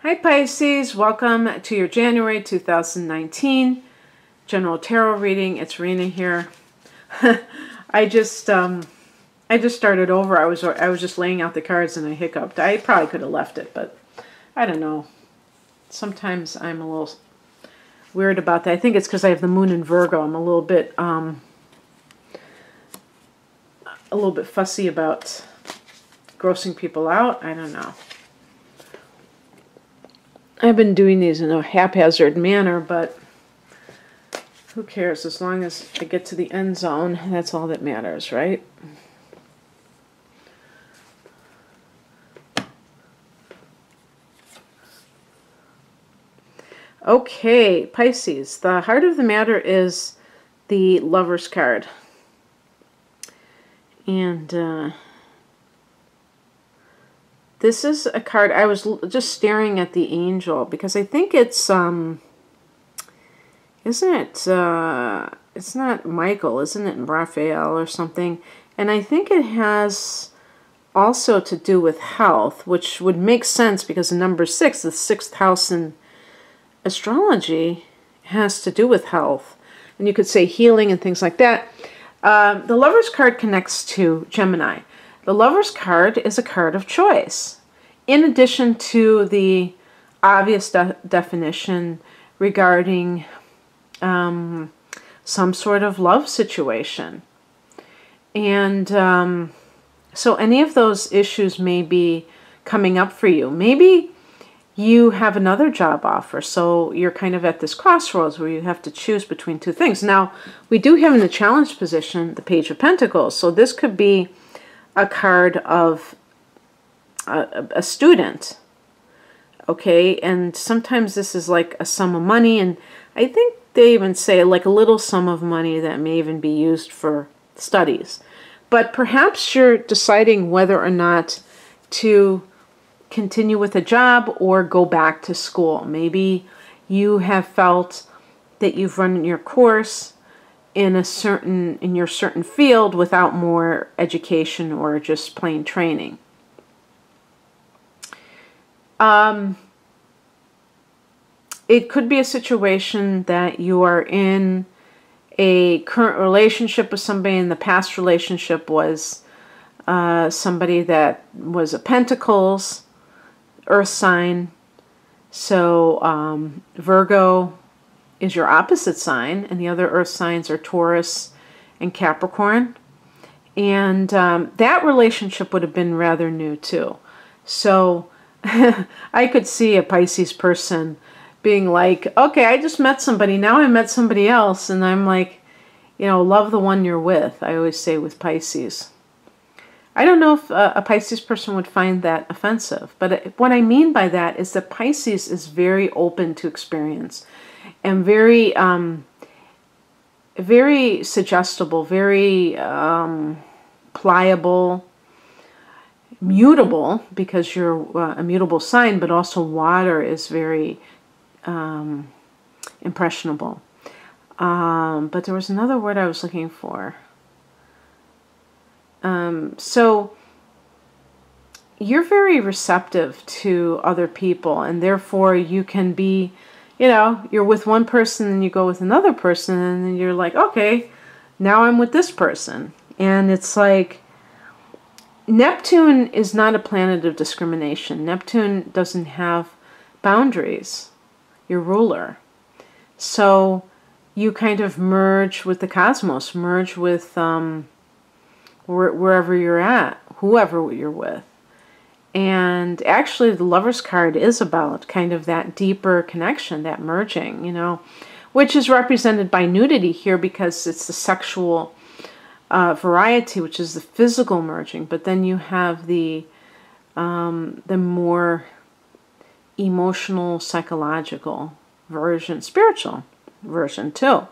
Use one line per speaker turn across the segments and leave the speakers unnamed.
Hi Pisces, welcome to your January 2019 general tarot reading. It's Rena here. I just started over. I was just laying out the cards and I hiccuped. I probably could have left it, but I don't know. Sometimes I'm a little weird about that. I think it's because I have the moon in Virgo. I'm a little bit fussy about grossing people out. I don't know. I've been doing these in a haphazard manner, but who cares? As long as I get to the end zone, that's all that matters, right? Okay, Pisces. The heart of the matter is the Lover's card. And this is a card, I was just staring at the angel because I think it's, isn't it, it's not Michael, isn't it Raphael or something? And I think it has also to do with health, which would make sense because the number 6, the 6th house in astrology, has to do with health. And you could say healing and things like that. The Lover's card connects to Gemini. The Lover's card is a card of choice. In addition to the obvious definition regarding some sort of love situation. And so any of those issues may be coming up for you. Maybe you have another job offer, so you're kind of at this crossroads where you have to choose between two things. Now, we do have in the challenge position the Page of Pentacles, so this could be a card of a student, okay? And sometimes this is like a sum of money, and I think they even say like a little sum of money that may even be used for studies. But perhaps you're deciding whether or not to continue with a job or go back to school. Maybe you have felt that you've run your course in your certain field without more education or just plain training. It could be a situation that you are in a current relationship with somebody, and the past relationship was somebody that was a Pentacles, Earth sign. So Virgo is your opposite sign, and the other Earth signs are Taurus and Capricorn. And that relationship would have been rather new too. So I could see a Pisces person being like, okay, I just met somebody, now I met somebody else, and I'm like, you know, love the one you're with. I always say with Pisces. I don't know if a Pisces person would find that offensive, but what I mean by that is that Pisces is very open to experience and very, very suggestible, very pliable, mutable, because you're a mutable sign, but also water is very impressionable. But there was another word I was looking for. So you're very receptive to other people, and therefore you can be, you know, you're with one person and you go with another person, and then you're like, okay, now I'm with this person. And it's like, Neptune is not a planet of discrimination. Neptune doesn't have boundaries. Your ruler. So you kind of merge with the cosmos, merge with wherever you're at, whoever you're with. And actually the Lover's card is about kind of that deeper connection, that merging, you know, which is represented by nudity here because it's the sexual variety, which is the physical merging. But then you have the more emotional, psychological version, spiritual version too,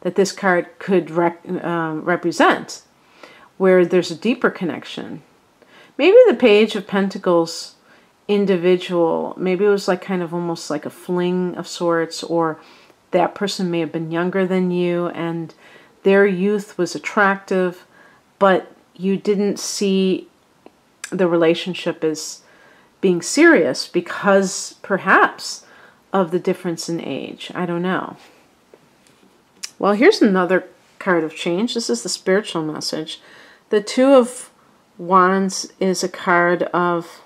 that this card could represent, where there's a deeper connection. Maybe the Page of Pentacles individual, maybe it was like kind of almost like a fling of sorts, or that person may have been younger than you and their youth was attractive, but you didn't see the relationship as being serious because perhaps of the difference in age. I don't know. Well, here's another card of change. This is the spiritual message. The Two of Wands is a card of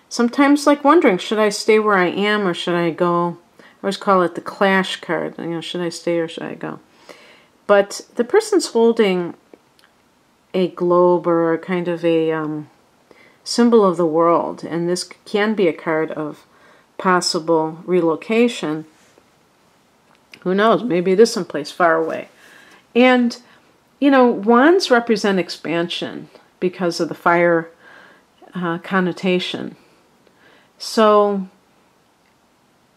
sometimes like wondering, should I stay where I am or should I go? I always call it the clash card. You know, should I stay or should I go? But the person's holding a globe or kind of a symbol of the world, and this can be a card of possible relocation. Who knows? Maybe it is someplace far away. And, you know, wands represent expansion because of the fire connotation. So,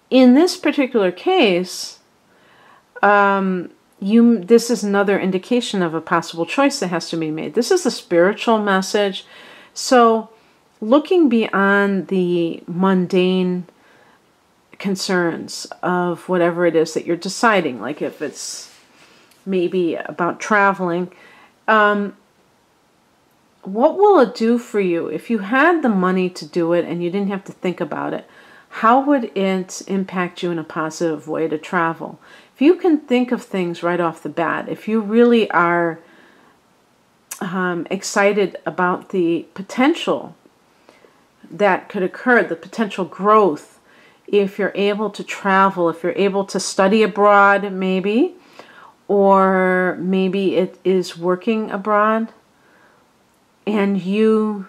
in this particular case, this is another indication of a possible choice that has to be made. This is a spiritual message. So, looking beyond the mundane concerns of whatever it is that you're deciding, like if it's maybe about traveling, what will it do for you if you had the money to do it and you didn't have to think about it? How would it impact you in a positive way to travel? If you can think of things right off the bat, if you really are excited about the potential that could occur, the potential growth, if you're able to travel, if you're able to study abroad maybe, or maybe it is working abroad, and you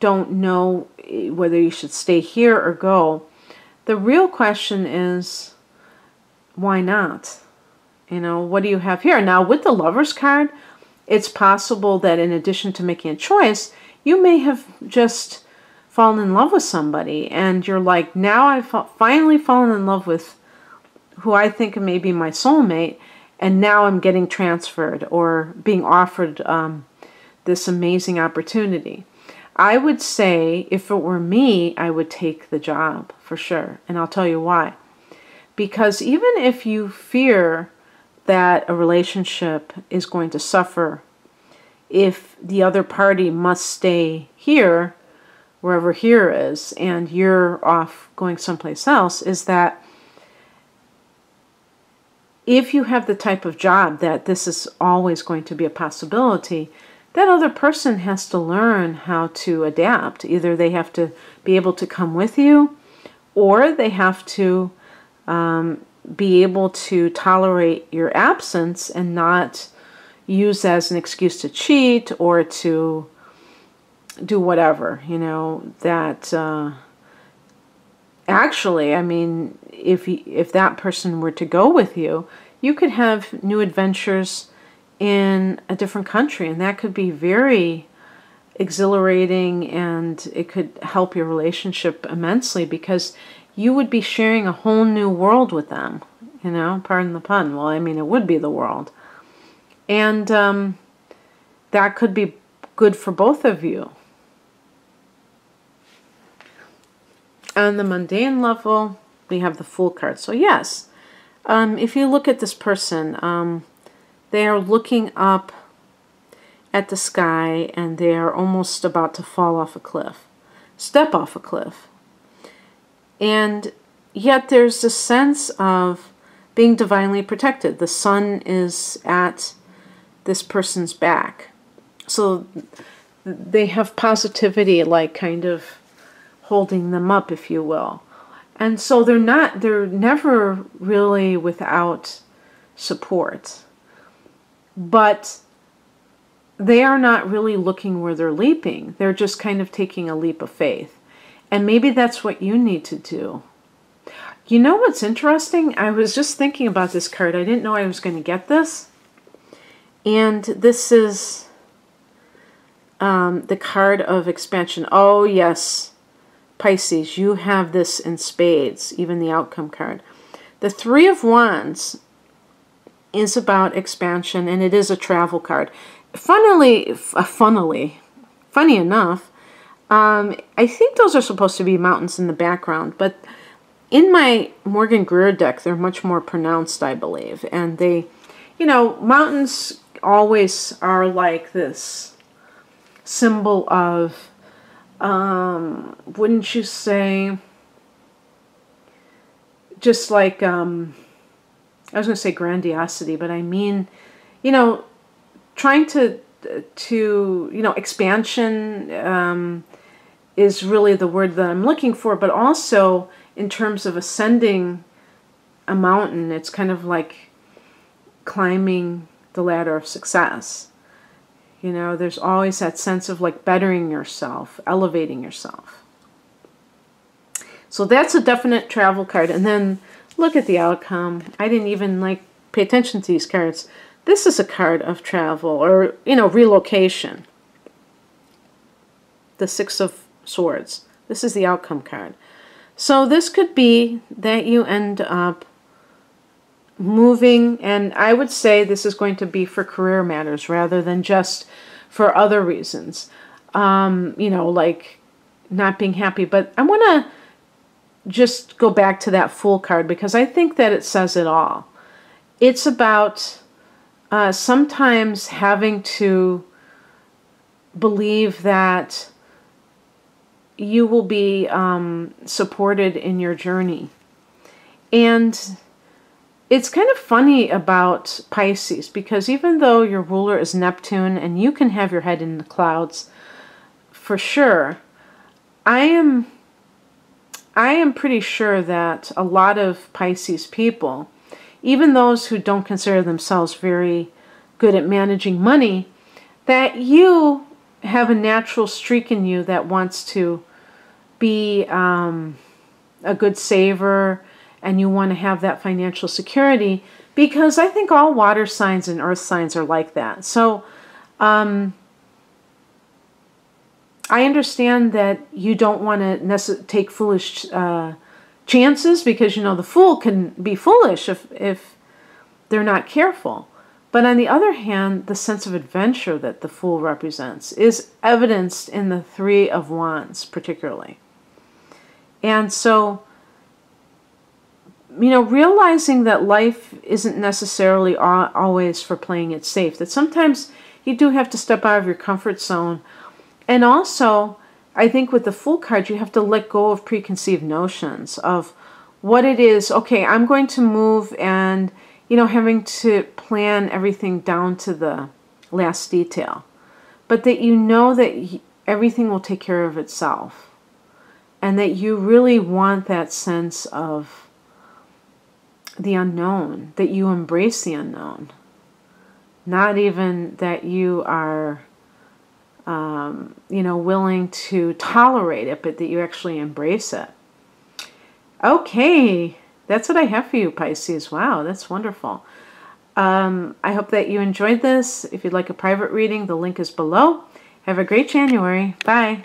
don't know whether you should stay here or go, the real question is, why not? You know, what do you have here? Now, with the Lover's card, it's possible that in addition to making a choice, you may have just fallen in love with somebody, and you're like, now I've finally fallen in love with who I think may be my soulmate, and now I'm getting transferred or being offered this amazing opportunity. I would say, if it were me, I would take the job for sure. And I'll tell you why. Because even if you fear that a relationship is going to suffer if the other party must stay here, wherever here is, and you're off going someplace else, is that if you have the type of job that this is always going to be a possibility, that other person has to learn how to adapt. Either they have to be able to come with you, or they have to be able to tolerate your absence and not use as an excuse to cheat or to do whatever, you know, that actually, I mean, if that person were to go with you, you could have new adventures in a different country, and that could be very exhilarating, and it could help your relationship immensely because you would be sharing a whole new world with them, you know, pardon the pun. Well, I mean, it would be the world. And that could be good for both of you. On the mundane level, we have the Fool card. So yes, if you look at this person, they are looking up at the sky and they are almost about to fall off a cliff, step off a cliff. And yet there's a sense of being divinely protected. The sun is at this person's back. So they have positivity, like kind of holding them up, if you will. And so they're never really without support. But they are not really looking where they're leaping. They're just kind of taking a leap of faith. And maybe that's what you need to do. You know what's interesting? I was just thinking about this card. I didn't know I was going to get this. And this is the card of expansion. Oh, yes, Pisces, you have this in spades, even the outcome card. The Three of Wands is about expansion, and it is a travel card. Funny enough, I think those are supposed to be mountains in the background, but in my Morgan Greer deck, they're much more pronounced, I believe. And they, you know, mountains always are like this symbol of wouldn't you say, just like, I was going to say grandiosity, but I mean, you know, trying to you know, expansion is really the word that I'm looking for, but also in terms of ascending a mountain, it's kind of like climbing the ladder of success. You know, there's always that sense of like bettering yourself, elevating yourself. So that's a definite travel card. And then look at the outcome. I didn't even like pay attention to these cards. This is a card of travel or, you know, relocation. The Six of Swords. This is the outcome card. So this could be that you end up moving, and I would say this is going to be for career matters rather than just for other reasons. You know, like not being happy. But I want to just go back to that Fool card because I think that it says it all. It's about sometimes having to believe that you will be supported in your journey. And it's kind of funny about Pisces because even though your ruler is Neptune and you can have your head in the clouds for sure, I am pretty sure that a lot of Pisces people, even those who don't consider themselves very good at managing money, that you have a natural streak in you that wants to be a good saver, and you want to have that financial security, because I think all water signs and earth signs are like that. So I understand that you don't want to take foolish chances because, you know, the fool can be foolish if they're not careful. But on the other hand, the sense of adventure that the Fool represents is evidenced in the Three of Wands particularly. And so, you know, realizing that life isn't necessarily always for playing it safe, that sometimes you do have to step out of your comfort zone. And also, I think with the Fool card, you have to let go of preconceived notions of what it is. Okay, I'm going to move, and you know, having to plan everything down to the last detail. But that you know that everything will take care of itself. And that you really want that sense of the unknown, that you embrace the unknown. Not even that you are, you know, willing to tolerate it, but that you actually embrace it. Okay. That's what I have for you, Pisces. Wow, that's wonderful. I hope that you enjoyed this. If you'd like a private reading, the link is below. Have a great January. Bye.